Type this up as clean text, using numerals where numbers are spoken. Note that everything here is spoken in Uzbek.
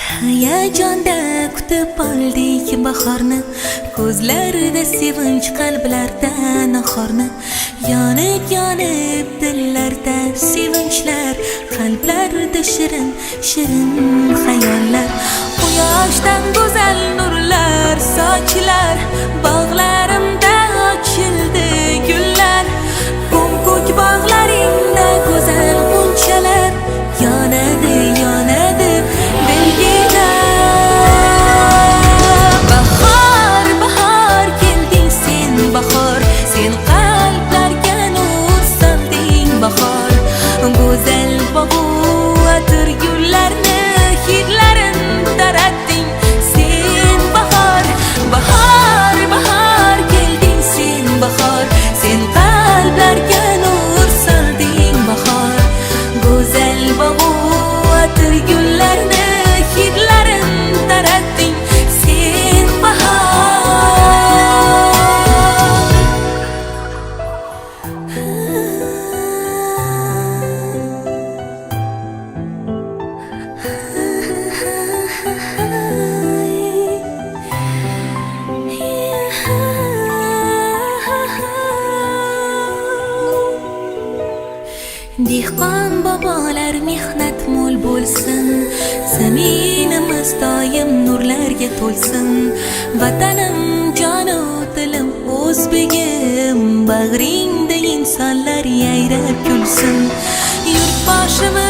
Hayajonda kutib oldik bahorni, ko'zlarda sevinch, qalblarda nahorni. Yonib yonib dillarda sevinchlar, qalblarda shirin shirin xayollar. Quyoshdan go'zal nurlar sochilar, bog'larimda ochildi gullar. Ko'k bog'laringda go'zal g'unchalar yonadi yonadi belgida. Bahor bahor kelding sen, bahor sen qalblarga nur solding. Bahor go'zal bog'u atir gullarni hidlarin taratding sen. Bahor bahor bahor kelding sen, bahor sen qalblarga nur solding. Bahor go'zal bog'u atir gullarni hidlarin taratding sen. Dehqon bobolar mehnat mo'l bo'lsin, zaminimiz doim nurlarga to'lsin. Vatanim jonu dilim o'zbegim, bag'ringda insonlar yayrab kulsin. Yurtboshimiz